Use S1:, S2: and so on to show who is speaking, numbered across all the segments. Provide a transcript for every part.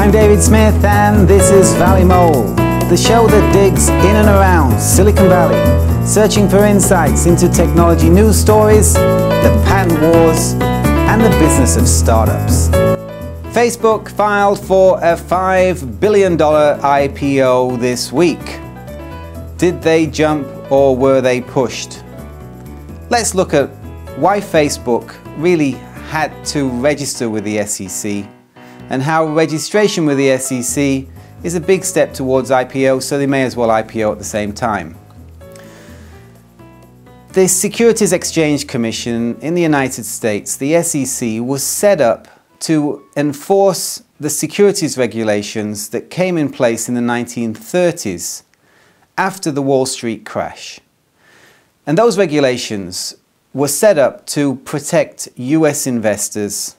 S1: I'm David Smith and this is Valley Mole, the show that digs in and around Silicon Valley, searching for insights into technology news stories, the patent wars, and the business of startups. Facebook filed for a $5 billion IPO this week. Did they jump or were they pushed? Let's look at why Facebook really had to register with the SEC and how registration with the SEC is a big step towards IPO, so they may as well IPO at the same time. The Securities Exchange Commission in the United States, the SEC, was set up to enforce the securities regulations that came in place in the 1930s after the Wall Street crash. And those regulations were set up to protect US investors.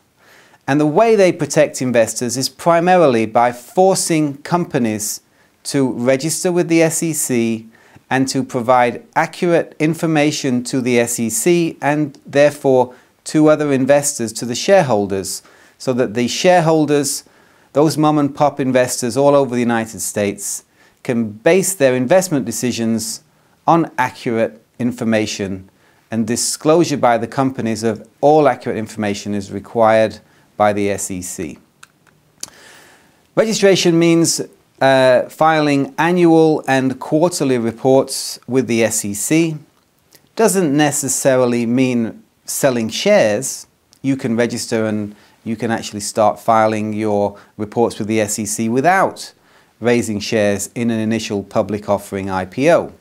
S1: And the way they protect investors is primarily by forcing companies to register with the SEC and to provide accurate information to the SEC and therefore to other investors, to the shareholders, so that the shareholders, those mom and pop investors all over the United States, can base their investment decisions on accurate information, and disclosure by the companies of all accurate information is required by the SEC. Registration means filing annual and quarterly reports with the SEC. Doesn't necessarily mean selling shares. You can register and you can actually start filing your reports with the SEC without raising shares in an initial public offering IPO.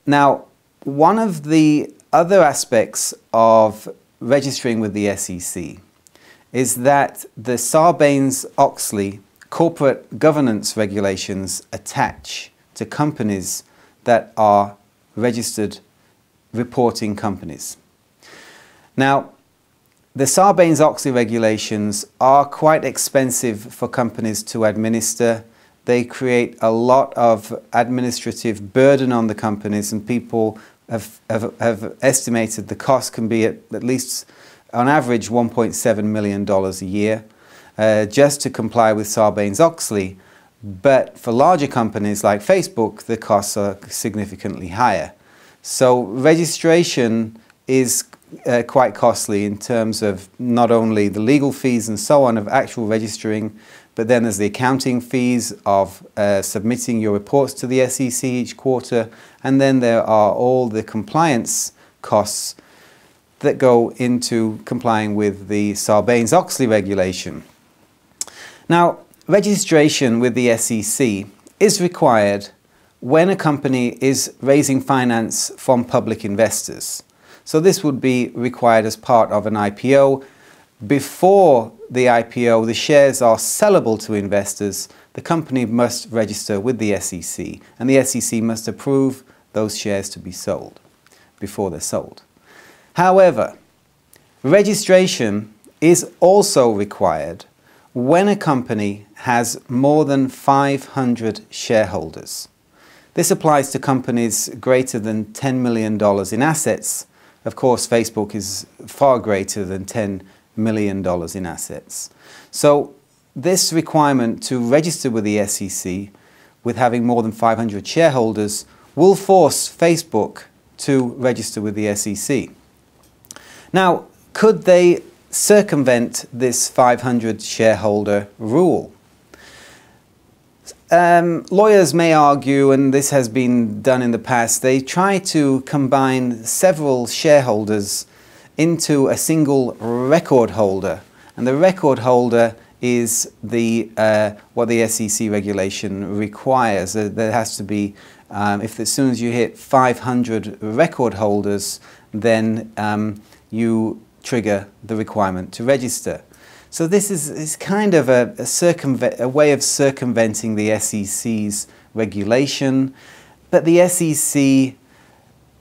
S1: Now, one of the other aspects of registering with the SEC is that the Sarbanes-Oxley corporate governance regulations attach to companies that are registered reporting companies. Now, the Sarbanes-Oxley regulations are quite expensive for companies to administer. They create a lot of administrative burden on the companies, and people have estimated the cost can be at least on average $1.7 million a year just to comply with Sarbanes-Oxley. But for larger companies like Facebook, the costs are significantly higher. So registration is quite costly in terms of not only the legal fees and so on of actual registering, but then there's the accounting fees of submitting your reports to the SEC each quarter, and then there are all the compliance costs that go into complying with the Sarbanes-Oxley regulation. Now, registration with the SEC is required when a company is raising finance from public investors. So this would be required as part of an IPO. Before the IPO, the shares are sellable to investors. The company must register with the SEC, and the SEC must approve those shares to be sold before they're sold. However, registration is also required when a company has more than 500 shareholders. This applies to companies greater than $10 million in assets. Of course, Facebook is far greater than $10 million in assets. So this requirement to register with the SEC with having more than 500 shareholders will force Facebook to register with the SEC. Now, could they circumvent this 500 shareholder rule? Lawyers may argue, and this has been done in the past, they try to combine several shareholders into a single record holder. And the record holder is what the SEC regulation requires. There has to be, as soon as you hit 500 record holders, then you trigger the requirement to register. So this is kind of a way of circumventing the SEC's regulation, but the SEC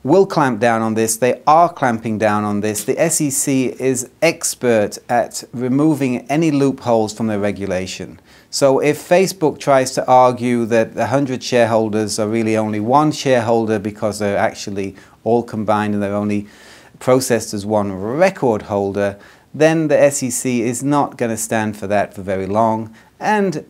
S1: will clamp down on this. They are clamping down on this. The SEC is expert at removing any loopholes from the regulation. So if Facebook tries to argue that 100 shareholders are really only one shareholder because they're actually all combined and they're only processed as one record holder, then the SEC is not going to stand for that for very long, and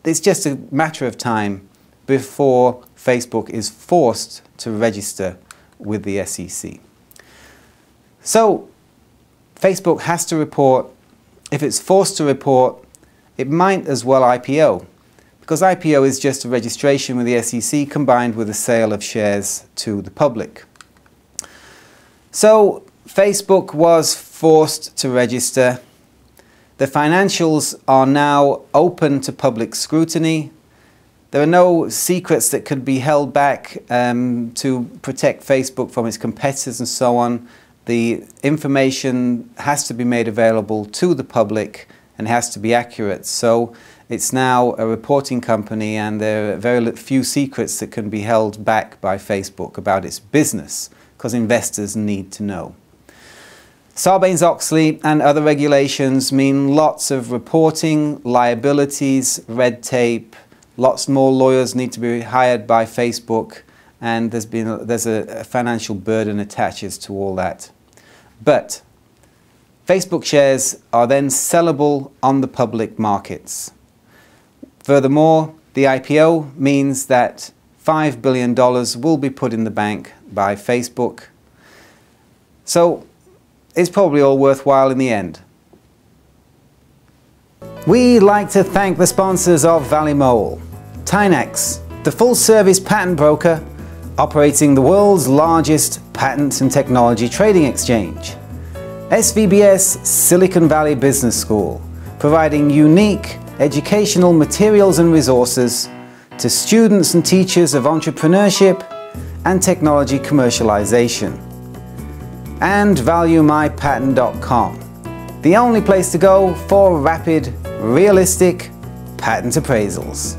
S1: it's just a matter of time before Facebook is forced to register with the SEC. So Facebook has to report. If it's forced to report, it might as well IPO, because IPO is just a registration with the SEC combined with a sale of shares to the public. So Facebook was forced to register. The financials are now open to public scrutiny. There are no secrets that could be held back to protect Facebook from its competitors and so on. The information has to be made available to the public and has to be accurate. So it's now a reporting company, and there are very few secrets that can be held back by Facebook about its business, because investors need to know. Sarbanes-Oxley and other regulations mean lots of reporting, liabilities, red tape. Lots more lawyers need to be hired by Facebook, and there's a financial burden attaches to all that. But Facebook shares are then sellable on the public markets. Furthermore, the IPO means that $5 billion will be put in the bank by Facebook. So it's probably all worthwhile in the end. We'd like to thank the sponsors of Valymole. Tynex, the full-service patent broker operating the world's largest patent and technology trading exchange. SVBS Silicon Valley Business School, providing unique educational materials and resources to students and teachers of entrepreneurship and technology commercialization. And ValueMyPatent.com, the only place to go for rapid, realistic patent appraisals.